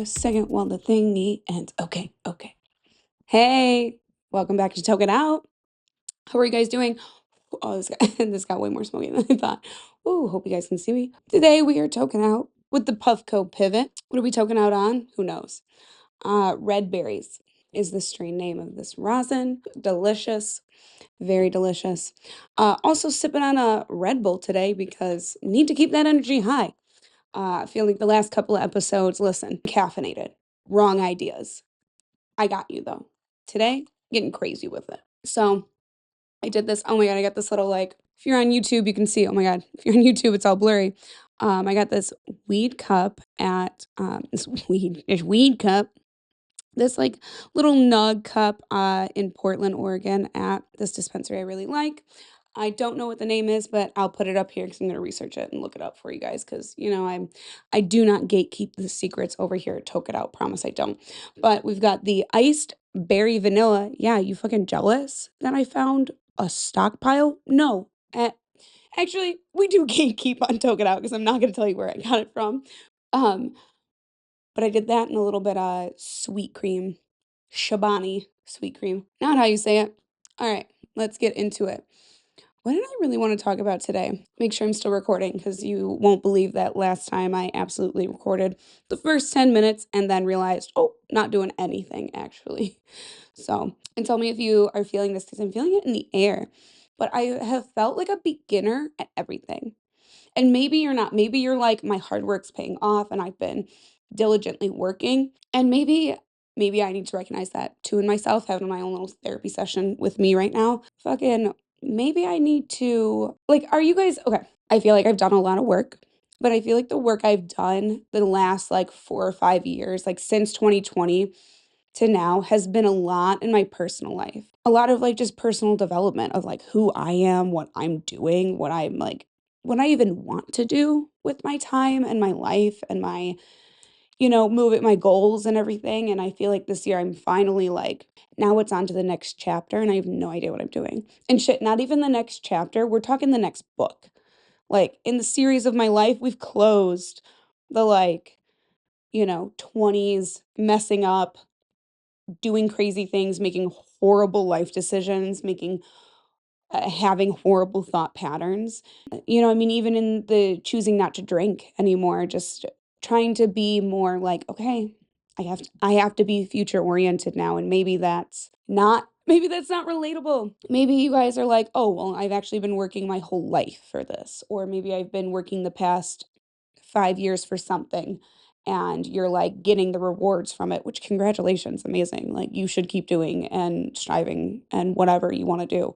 a second while the thingy ends. Okay. Hey, welcome back to Toke Out. How are you guys doing? Oh, this got way more smoky than I thought. Ooh, hope you guys can see me. Today we are token out with the Puffco pivot. What are we token out on? Who knows? Red berries is the strain name of this rosin. Delicious, very delicious. Also sipping on a Red Bull today because need to keep that energy high. I feel like the last couple of episodes, listen, caffeinated, wrong ideas. I got you though. Today, getting crazy with it. So I did this. Oh my God, I got this little like, if you're on YouTube, you can see, oh my God, if you're on YouTube, it's all blurry. I got this weed cup at, this weed cup, this like little nug cup in Portland, Oregon at this dispensary I really like. I don't know what the name is, but I'll put it up here because I'm going to research it and look it up for you guys because, I do not gatekeep the secrets over here at Toke It Out. Promise I don't. But we've got the iced berry vanilla. Yeah, you fucking jealous that I found a stockpile? No. Actually, we do gatekeep on Toke It Out because I'm not going to tell you where I got it from. Um, but I did that in a little bit of sweet cream, Shabani sweet cream. Not how you say it. All right, let's get into it. What did I really want to talk about today? Make sure I'm still recording because you won't believe that last time I absolutely recorded the first 10 minutes and then realized, oh, not doing anything actually. So, and tell me if you are feeling this because I'm feeling it in the air. But I have felt like a beginner at everything. And maybe you're not. Maybe you're like, my hard work's paying off and I've been diligently working. And maybe I need to recognize that too in myself, having my own little therapy session with me right now. Fucking maybe I need to like, are you guys okay? I feel like I've done a lot of work, but I feel like the work I've done the last like 4 or 5 years, like since 2020 to now, has been a lot in my personal life. A lot of like just personal development of like who I am, what I'm doing, what I even want to do with my time and my life and my, my goals and everything. And I feel like this year I'm finally like, now it's on to the next chapter and I have no idea what I'm doing. And shit, not even the next chapter. We're talking the next book. Like in the series of my life, we've closed the 20s messing up, doing crazy things, making horrible life decisions, making having horrible thought patterns. I mean, even in the choosing not to drink anymore, just trying to be more like, okay, I have to be future oriented now, and maybe that's not relatable. Maybe you guys are like, oh, well, I've actually been working my whole life for this, or maybe I've been working the past 5 years for something. And you're like getting the rewards from it, which congratulations, amazing. Like you should keep doing and striving and whatever you want to do.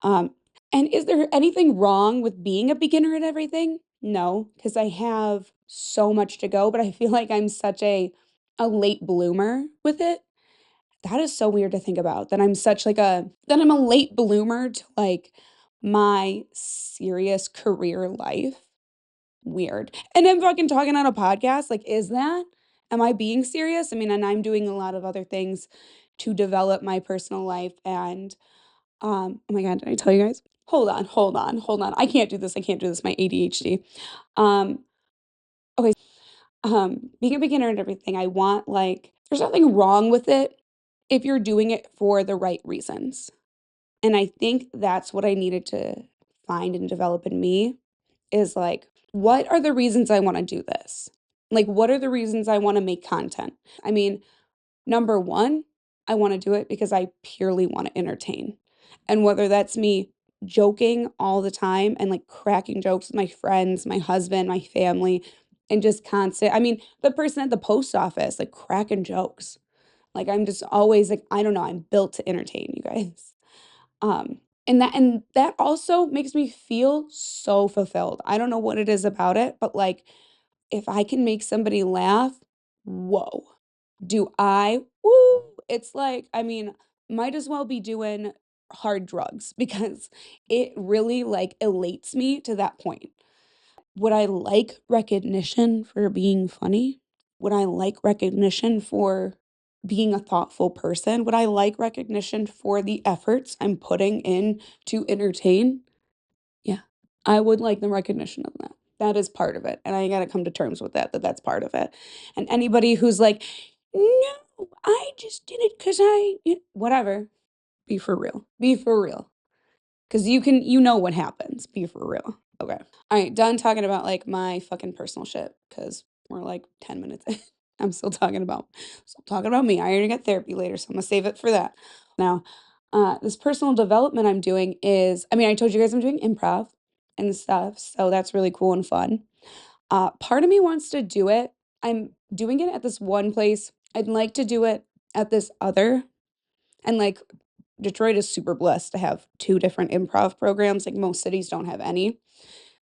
Um, and is there anything wrong with being a beginner at everything? No, because I have so much to go, but I feel like I'm such a late bloomer with it. That is so weird to think about. That I'm a late bloomer to like my serious career life. Weird. And I'm fucking talking on a podcast. Like, is that? Am I being serious? I mean, and I'm doing a lot of other things to develop my personal life and oh my God, did I tell you guys? Hold on. I can't do this. I can't do this. My ADHD. Um, okay. Being a beginner and everything, I want like, there's nothing wrong with it if you're doing it for the right reasons. And I think that's what I needed to find and develop in me is like, what are the reasons I want to do this? Like, what are the reasons I want to make content? I mean, number one, I want to do it because I purely want to entertain. And whether that's me joking all the time and like cracking jokes with my friends, my husband, my family, and just I mean, the person at the post office, like cracking jokes. Like I'm just always like, I don't know, I'm built to entertain you guys. Um, and that also makes me feel so fulfilled. I don't know what it is about it, but like if I can make somebody laugh, whoa. Do I? Woo! It's like, I mean, might as well be doing hard drugs because it really like elates me to that point. Would I like recognition for being funny? Would I like recognition for being a thoughtful person? Would I like recognition for the efforts I'm putting in to entertain? Yeah, I would like the recognition of that. That is part of it, and I gotta come to terms with that, that's part of it. And anybody who's like, "No, I just did it 'cause whatever, be for real. Be for real. 'Cause you know what happens. Be for real. Okay. Alright, done talking about, like, my fucking personal shit. Because 'cause we're, like, 10 minutes in. I'm still talking about me. I already got therapy later, so I'm gonna save it for that. Now, this personal development I'm doing is I mean, I told you guys I'm doing improv and stuff, so that's really cool and fun. Part of me wants to do it. I'm doing it at this one place. I'd like to do it at this other, and, like, Detroit is super blessed to have 2 different improv programs, like, most cities don't have any.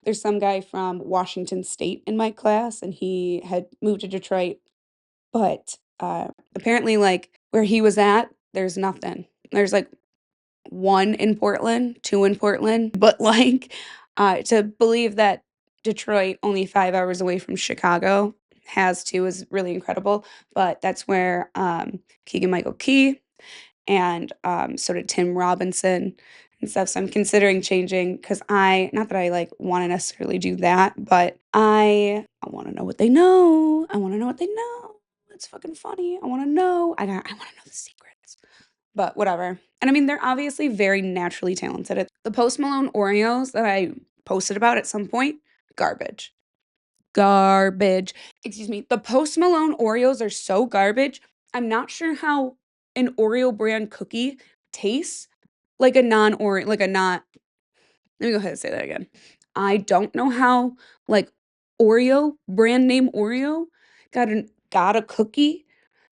There's some guy from Washington State in my class, and he had moved to Detroit, but, apparently, like, where he was at, there's nothing. There's, like, 1 in Portland, 2 in Portland, but, like, to believe that Detroit, only 5 hours away from Chicago, has 2 is really incredible, but that's where, Keegan-Michael Key and, so did Tim Robinson and stuff, so I'm considering changing because I not that I, like, wanna necessarily do that, but I wanna know what they know. I wanna know what they know. It's fucking funny. I wanna know. I wanna know the secrets. But whatever. And I mean, they're obviously very naturally talented. The Post Malone Oreos that I posted about at some point, garbage. Garbage. Excuse me. The Post Malone Oreos are so garbage. I'm not sure how an Oreo brand cookie tastes like a non-Oreo, like a not let me go ahead and say that again. I don't know how, like, Oreo, brand name Oreo, got a cookie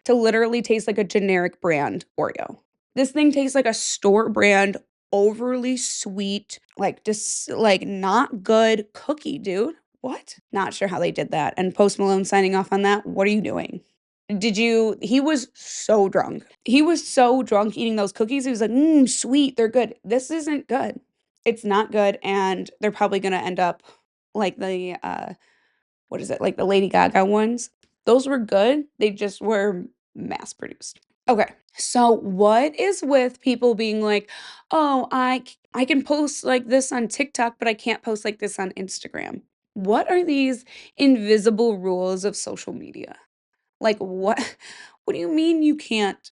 to literally taste like a generic brand Oreo. This thing tastes like a store brand, overly sweet, like, just, like, not good cookie, dude. What? Not sure how they did that, and Post Malone signing off on that, what are you doing? He was so drunk. He was so drunk eating those cookies, he was like, "Mmm, sweet, they're good." This isn't good. It's not good, and they're probably gonna end up like the, what is it, like the Lady Gaga ones. Those were good, they just were mass produced. Okay, so what is with people being like, "Oh, I can post like this on TikTok, but I can't post like this on Instagram." What are these invisible rules of social media? Like, what what do you mean you can't?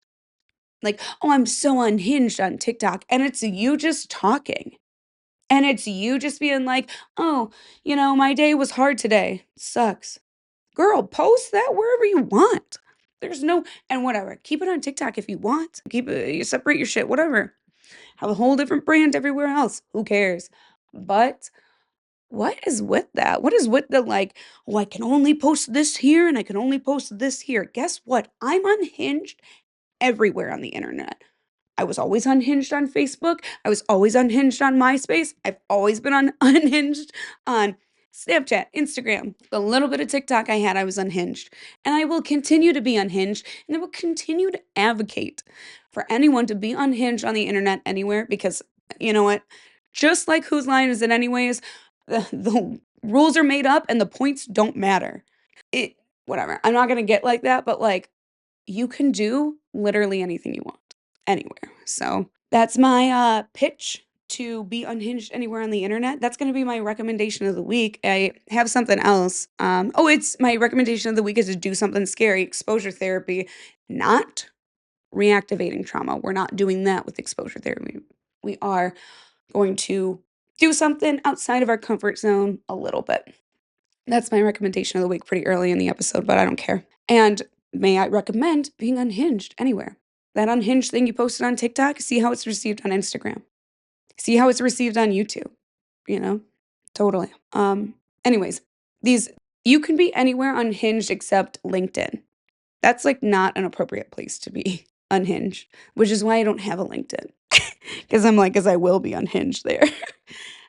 Like, "Oh, I'm so unhinged on TikTok," and it's you just talking. And it's you just being like, "Oh, my day was hard today. Sucks." Girl, post that wherever you want. There's no and whatever. Keep it on TikTok if you want. Keep it you separate your shit, whatever. Have a whole different brand everywhere else. Who cares? But what is with that? What is with the like, "Oh, I can only post this here and I can only post this here." Guess what? I'm unhinged everywhere on the internet. I was always unhinged on Facebook. I was always unhinged on MySpace. I've always been unhinged on Snapchat, Instagram. The little bit of TikTok I had, I was unhinged. And I will continue to be unhinged, and I will continue to advocate for anyone to be unhinged on the internet anywhere because you know what? Just like Whose Line Is It Anyways, the rules are made up and the points don't matter. It whatever. I'm not gonna get like that, but like you can do literally anything you want anywhere. So that's my pitch to be unhinged anywhere on the internet. That's going to be my recommendation of the week. I have something else. It's my recommendation of the week is to do something scary, exposure therapy, not reactivating trauma. We're not doing that with exposure therapy. We are going to do something outside of our comfort zone a little bit. That's my recommendation of the week pretty early in the episode, but I don't care. And may I recommend being unhinged anywhere? That unhinged thing you posted on TikTok, see how it's received on Instagram. See how it's received on YouTube, you know? Totally. Anyways, these you can be anywhere unhinged except LinkedIn. That's like not an appropriate place to be unhinged, which is why I don't have a LinkedIn. Cuz I'm like cuz I will be unhinged there.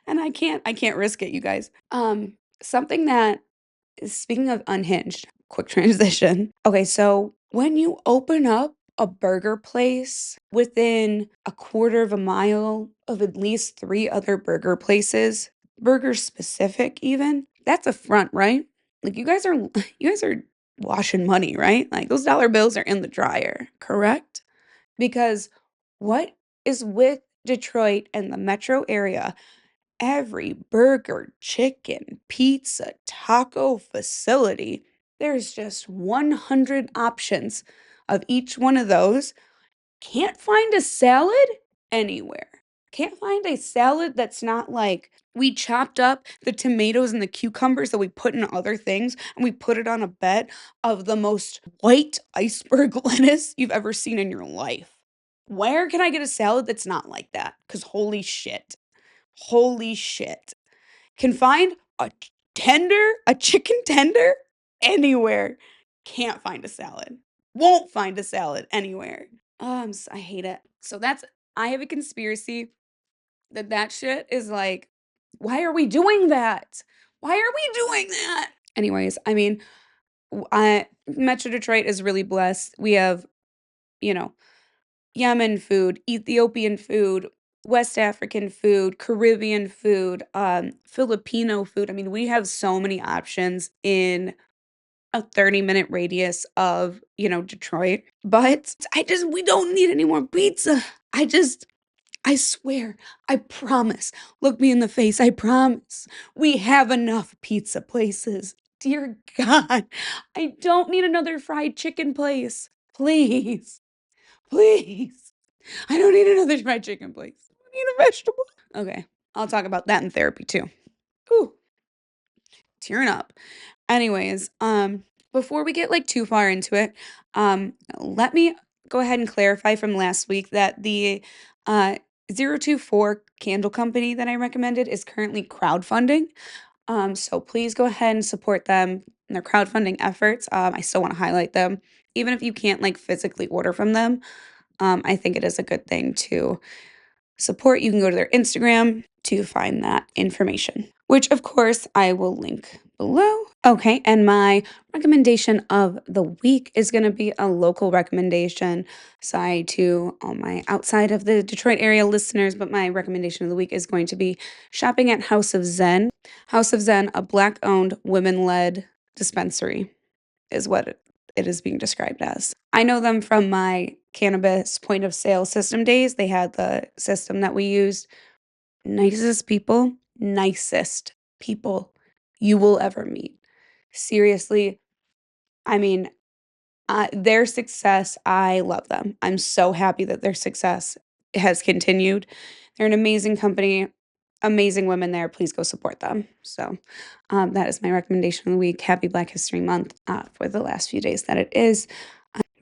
And I can't risk it, you guys. Something that speaking of unhinged, quick transition. Okay, so when you open up a burger place within a quarter of a mile of at least 3 other burger places, burger specific even, that's a front, right? Like you guys are washing money, right? Like those dollar bills are in the dryer, correct? Because what is with Detroit and the metro area every burger, chicken, pizza, taco facility, there's just 100 options of each one of those. Can't find a salad anywhere. Can't find a salad that's not like we chopped up the tomatoes and the cucumbers that we put in other things and we put it on a bed of the most white iceberg lettuce you've ever seen in your life. Where can I get a salad that's not like that? Because holy shit. Holy shit. Can find a chicken tender anywhere. Can't find a salad. Won't find a salad anywhere. I hate it. So I have a conspiracy that shit is like, why are we doing that? Why are we doing that? Anyways, I mean, Metro Detroit is really blessed. We have, you know, Yemen food, Ethiopian food, West African food, Caribbean food, Filipino food. I mean, we have so many options in a 30-minute radius of, Detroit. But we don't need any more pizza. I swear, I promise. Look me in the face, I promise. We have enough pizza places. Dear God, I don't need another fried chicken place. Please, please. I don't need another fried chicken place. I need a vegetable. Okay, I'll talk about that in therapy too. Whew, tearing up. Anyways, before we get like too far into it, let me go ahead and clarify from last week that the 024 candle company that I recommended is currently crowdfunding. So please go ahead and support them in their crowdfunding efforts. I still want to highlight them, even if you can't like physically order from them. I think it is a good thing to support. You can go to their Instagram to find that information, which of course I will link below. Okay, and my recommendation of the week is going to be a local recommendation. Sorry to all my outside of the Detroit area listeners, but my recommendation of the week is going to be shopping at House of Zen. House of Zen, a Black-owned, women-led dispensary, is what it is being described as. I know them from my cannabis point of sale system days. They had the system that we used. Nicest people you will ever meet. Seriously, I mean, their success, I love them. I'm so happy that their success has continued. They're an amazing company, amazing women there. Please go support them. So that is my recommendation of the week. Happy Black History Month for the last few days that it is.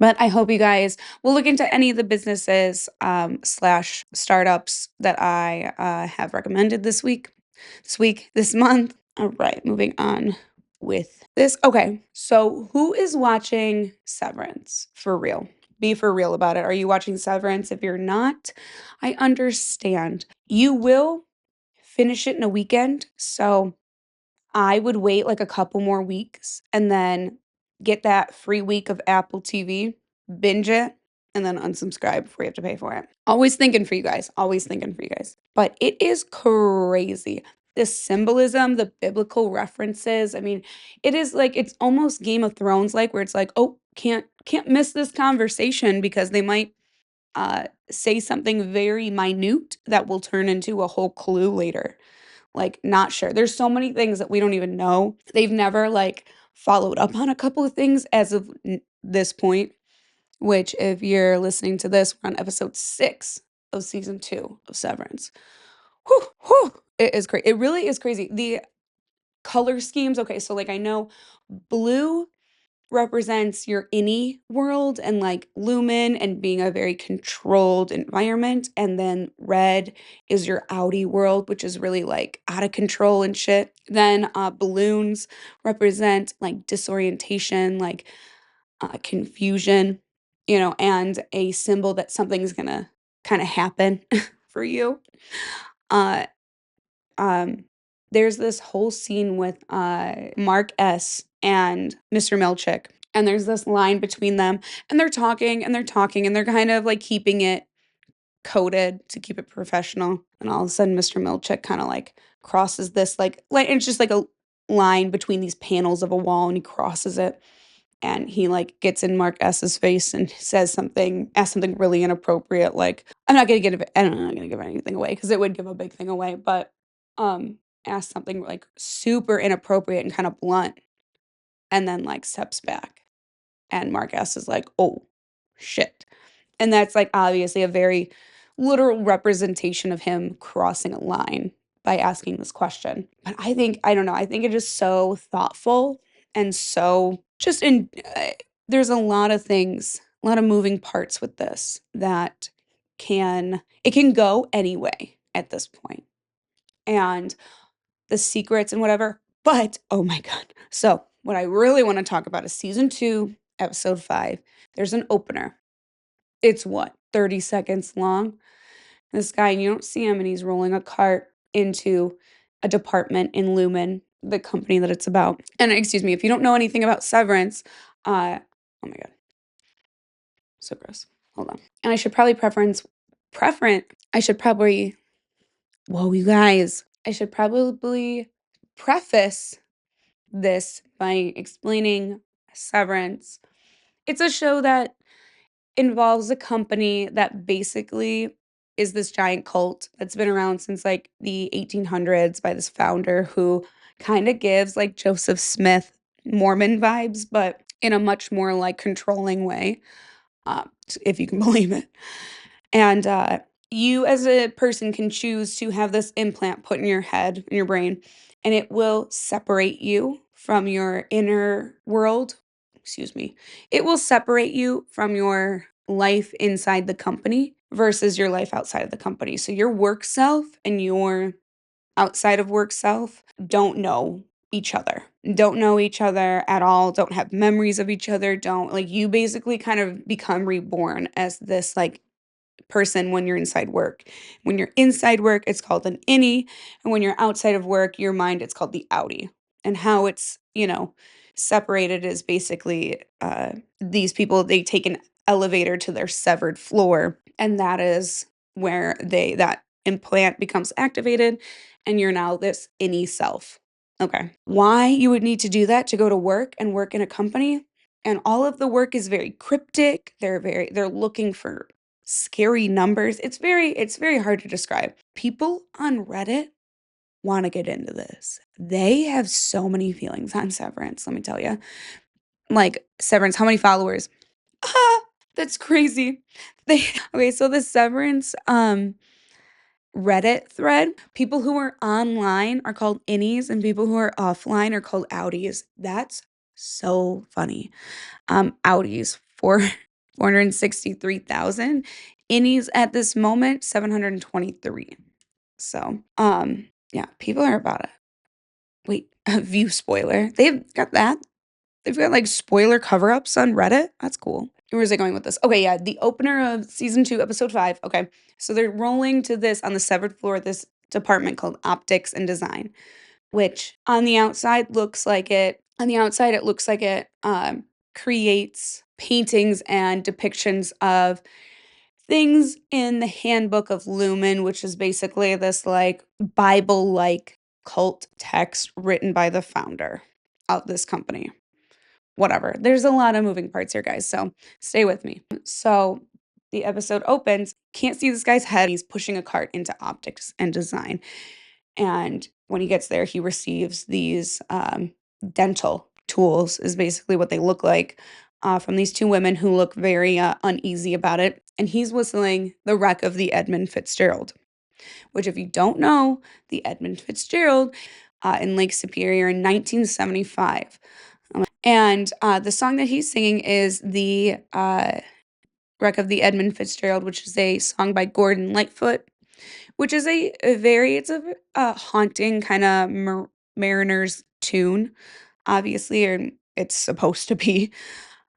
But I hope you guys will look into any of the businesses slash startups that I have recommended this month. All right, moving on with this. Okay, so who is watching Severance for real? Be for real about it. Are you watching Severance? If you're not, I understand. You will finish it in a weekend, so I would wait like a couple more weeks and then get that free week of Apple TV, binge it, and then unsubscribe before you have to pay for it. Always thinking for you guys. Always thinking for you guys. But it is crazy. The symbolism, the biblical references. I mean, it is like it's almost Game of Thrones like where it's like, oh, can't miss this conversation because they might say something very minute that will turn into a whole clue later. Like, not sure. There's so many things that we don't even know. They've never like followed up on a couple of things as of this point, which if you're listening to this, we're on episode 6 of season 2 of Severance. Whew, whew. It is crazy. It really is crazy. The color schemes. Okay, so like I know blue represents your innie world and like lumen and being a very controlled environment. And then red is your outie world, which is really like out of control and shit. Then balloons represent like disorientation, like confusion, and a symbol that something's gonna kind of happen for you. Uh, um, there's this whole scene with Mark S. and Mr. Milchick, and there's this line between them, and they're talking and they're talking, and they're kind of like keeping it coded to keep it professional. And all of a sudden, Mr. Milchick kind of like crosses this like it's just like a line between these panels of a wall, and he crosses it, and he like gets in Mark S.'s face and asks something really inappropriate. Like I'm not gonna give anything away because it would give a big thing away, but asks something like super inappropriate and kind of blunt, and then like steps back. And Mark S is like, oh shit. And that's like obviously a very literal representation of him crossing a line by asking this question. But I don't know, I think it is so thoughtful and so just there's a lot of things, a lot of moving parts with this that it can go anyway at this point. And the secrets and whatever. But oh my God. So, what I really want to talk about is season 2, episode 5. There's an opener. It's what, 30 seconds long? This guy, and you don't see him, and he's rolling a cart into a department in Lumen, the company that it's about. And excuse me, if you don't know anything about Severance, oh my God, so gross. Hold on. And I should probably I should probably, whoa, you guys, I should probably preface this by explaining Severance. It's a show that involves a company that basically is this giant cult that's been around since like the 1800s by this founder who kind of gives like Joseph Smith Mormon vibes, but in a much more like controlling way, if you can believe it. And you, as a person, can choose to have this implant put in your head, in your brain, and it will separate you from your inner world. Excuse me. It will separate you from your life inside the company versus your life outside of the company. So your work self and your outside of work self don't know each other. Don't know each other at all, don't have memories of each other, don't like you basically kind of become reborn as this like person when you're inside work. When you're inside work, it's called an innie, and when you're outside of work, your mind, it's called the outie. And how it's, separated is basically these people, they take an elevator to their severed floor, and that is where that implant becomes activated, and you're now this innie self. Okay. Why you would need to do that to go to work and work in a company? And all of the work is very cryptic. They're looking for scary numbers. It's very hard to describe. People on Reddit want to get into this. They have so many feelings on Severance, let me tell you. Like Severance, how many followers? Ah, that's crazy. They Okay, so the Severance Reddit thread, people who are online are called innies and people who are offline are called outies. That's so funny. Outies for 463,000. Innies at this moment, 723. So, yeah, people are about it. Wait, a view spoiler. They've got that. They've got like spoiler cover-ups on Reddit. That's cool. Where is it going with this? Okay, yeah, the opener of season 2, episode 5. Okay, so they're rolling to this on the severed floor of this department called optics and design, which on the outside looks like it. On the outside, it looks like it creates paintings and depictions of things in the handbook of Lumen, which is basically this like Bible-like cult text written by the founder of this company. Whatever. There's a lot of moving parts here, guys, so stay with me. So the episode opens, can't see this guy's head. He's pushing a cart into optics and design. And when he gets there, he receives these dental tools, is basically what they look like, from these 2 women who look very uneasy about it. And he's whistling The Wreck of the Edmund Fitzgerald, which, if you don't know, the Edmund Fitzgerald in Lake Superior in 1975. And the song that he's singing is the Wreck of the Edmund Fitzgerald, which is a song by Gordon Lightfoot, which is it's a haunting kind of Mariner's tune, obviously, or it's supposed to be.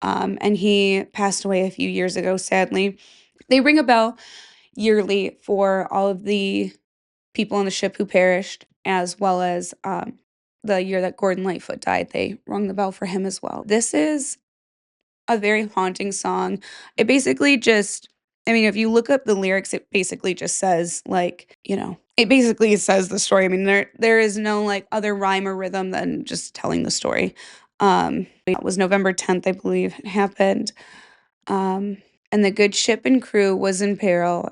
And he passed away a few years ago, sadly. They ring a bell yearly for all of the people on the ship who perished, as well as the year that Gordon Lightfoot died. They rung the bell for him as well. This is a very haunting song. It basically just, I mean, if you look up the lyrics, it basically just says like, it basically says the story. I mean, there is no like other rhyme or rhythm than just telling the story. It was November 10th, I believe it happened. And the good ship and crew was in peril,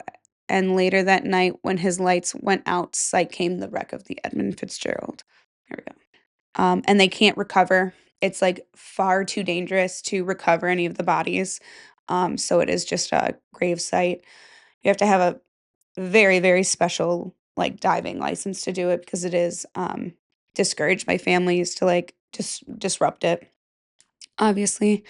and later that night, when his lights went out, sight came the wreck of the Edmund Fitzgerald. Here we go. And they can't recover. It's like far too dangerous to recover any of the bodies. So it is just a grave site. You have to have a very, very special like diving license to do it because it is discouraged by families to like just disrupt it, obviously.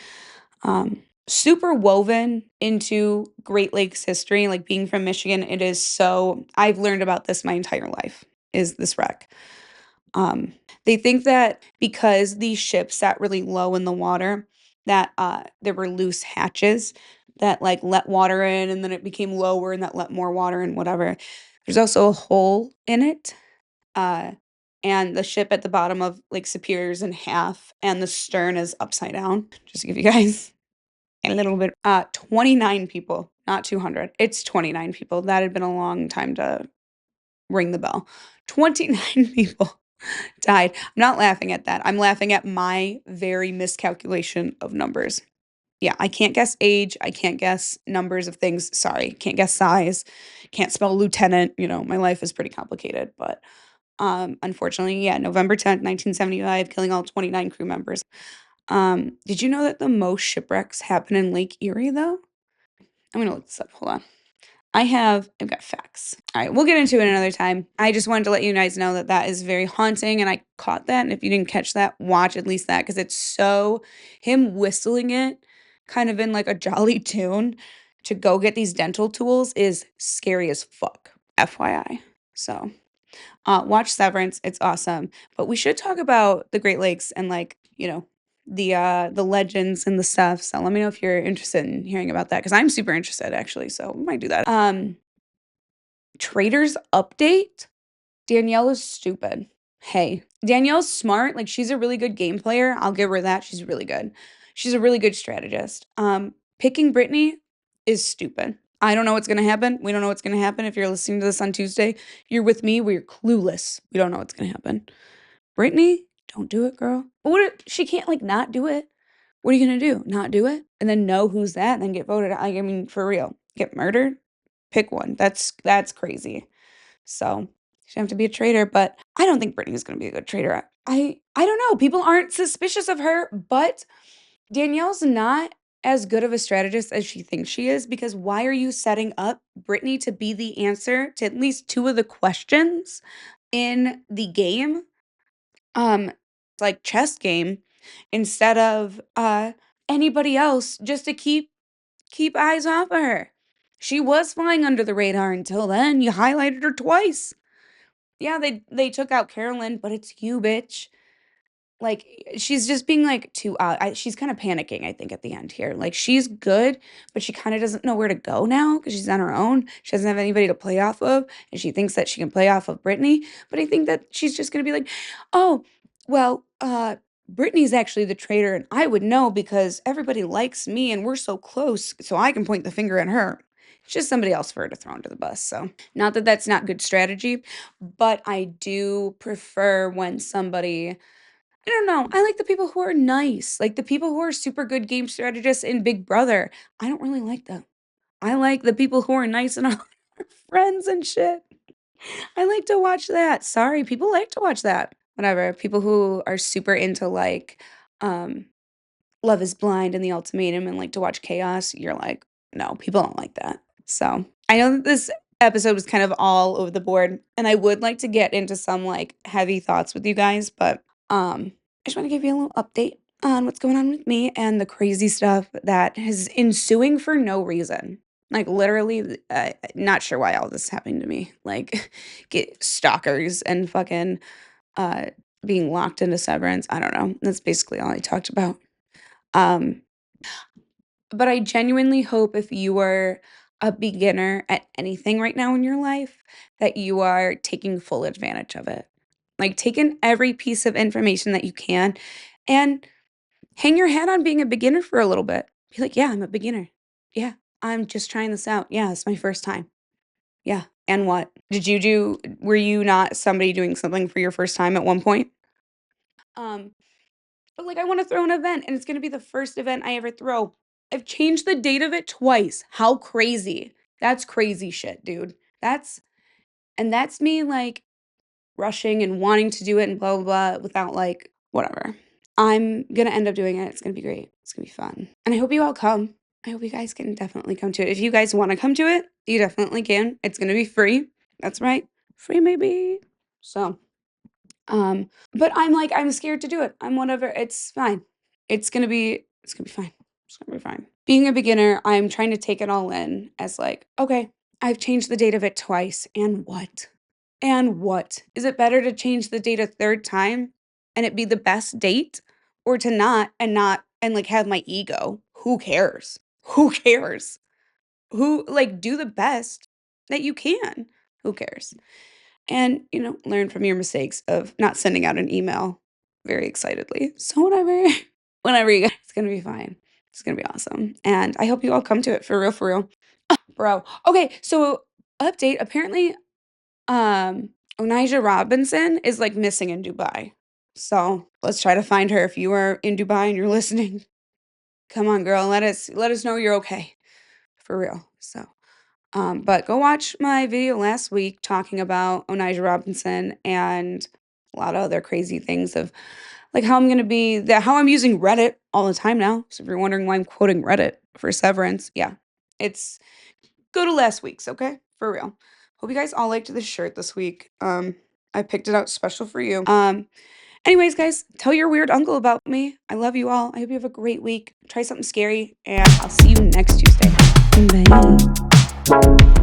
Super woven into Great Lakes history, like being from Michigan, it is so I've learned about this my entire life, is this wreck. They think that because these ships sat really low in the water, that there were loose hatches that like let water in and then it became lower and that let more water in, whatever. There's also a hole in it. Uh, and the ship at the bottom of Lake Superior is in half and the stern is upside down. Just to give you guys a little bit. 29 people, not 200. It's 29 people. That had been a long time to ring the bell. 29 people died. I'm not laughing at that. I'm laughing at my very miscalculation of numbers. Yeah, I can't guess age. I can't guess numbers of things. Sorry. Can't guess size. Can't spell lieutenant. My life is pretty complicated. But unfortunately, yeah, November 10th, 1975, killing all 29 crew members. Did you know that the most shipwrecks happen in Lake Erie, though? I'm gonna look this up. Hold on. I've got facts. All right, we'll get into it another time. I just wanted to let you guys know that that is very haunting, and I caught that. And if you didn't catch that, watch at least that because it's so him whistling it, kind of in like a jolly tune, to go get these dental tools is scary as fuck. FYI. So, watch Severance. It's awesome. But we should talk about the Great Lakes and like the legends and the stuff. So let me know if you're interested in hearing about that because I'm super interested actually. So we might do that. Traders update. Danielle is stupid. Hey, Danielle's smart. Like she's a really good game player. I'll give her that. She's really good. She's a really good strategist. Picking Brittany is stupid. I don't know what's gonna happen. We don't know what's gonna happen. If you're listening to this on Tuesday, you're with me. We're clueless. We don't know what's gonna happen. Brittany, don't do it, girl. What if she can't like not do it? What are you gonna do? Not do it? And then know who's that and then get voted out? Like, I mean, for real. Get murdered? Pick one. That's crazy. So she have to be a traitor, but I don't think Brittany's gonna be a good traitor. I don't know. People aren't suspicious of her, but Danielle's not as good of a strategist as she thinks she is because why are you setting up Brittany to be the answer to at least two of the questions in the game? It's like chess game instead of anybody else just to keep eyes off of her. She was flying under the radar until then. You highlighted her twice. Yeah, they took out Carolyn, but it's you, bitch. Like, she's just being, like, too she's kinda panicking, I think, at the end here. Like, she's good, but she kinda doesn't know where to go now because she's on her own. She doesn't have anybody to play off of, and she thinks that she can play off of Brittany, but I think that she's just gonna be like, "Oh, well, Brittany's actually the traitor, and I would know because everybody likes me, and we're so close, so I can point the finger at her." It's just somebody else for her to throw under the bus, so not that that's not good strategy, but I do prefer when somebody I don't know. I like the people who are nice, like the people who are super good game strategists in Big Brother. I don't really like them. I like the people who are nice and are friends and shit. I like to watch that. Sorry, people like to watch that. Whatever. People who are super into like um Love is Blind and The Ultimatum and like to watch chaos, you're like, no, people don't like that. So I know that this episode was kind of all over the board, and I would like to get into some like heavy thoughts with you guys, but I just want to give you a little update on what's going on with me and the crazy stuff that is ensuing for no reason. Like literally, not sure why all this happened to me. Like, get stalkers and fucking uh being locked into Severance. I don't know. That's basically all I talked about. Um, but I genuinely hope if you are a beginner at anything right now in your life, that you are taking full advantage of it. Like, take in every piece of information that you can and hang your hat on being a beginner for a little bit. Be like, yeah, I'm a beginner. Yeah, I'm just trying this out. Yeah, it's my first time. Yeah. And what? Were you not somebody doing something for your first time at one point? Um, But, like, I wanna throw an event, and it's gonna be the first event I ever throw. I've changed the date of it twice. How crazy. That's crazy shit, dude. That's me like rushing and wanting to do it and blah, blah, blah without like, whatever. I'm gonna end up doing it. It's gonna be great. It's gonna be fun. And I hope you all come. I hope you guys can definitely come to it. If you guys want to come to it, you definitely can. It's gonna be free. That's right. Free maybe. So, but I'm scared to do it. I'm whatever. It's fine. It's gonna be fine. It's gonna be fine. Being a beginner, I'm trying to take it all in as like, okay, I've changed the date of it twice, and what? And what? Is it better to change the date a third time and it be the best date, or to not and like have my ego? Who cares? Who cares? Who like do the best that you can? Who cares? And, learn from your mistakes of not sending out an email very excitedly. So whatever, whenever you guys, it's gonna be fine. It's gonna be awesome. And I hope you all come to it for real, for real. Bro. Okay, so update. Apparently, Onijah Robinson is like missing in Dubai. So let's try to find her. If you are in Dubai and you're listening, come on, girl. Let us know you're okay. For real. So but go watch my video last week talking about Onijah Robinson and a lot of other crazy things of like how how I'm using Reddit all the time now. So if you're wondering why I'm quoting Reddit for Severance, yeah, it's go to last week's, okay? For real. Hope you guys all liked this shirt this week. I picked it out special for you. Anyways, guys, tell your weird uncle about me. I love you all. I hope you have a great week. Try something scary, and I'll see you next Tuesday. Bye.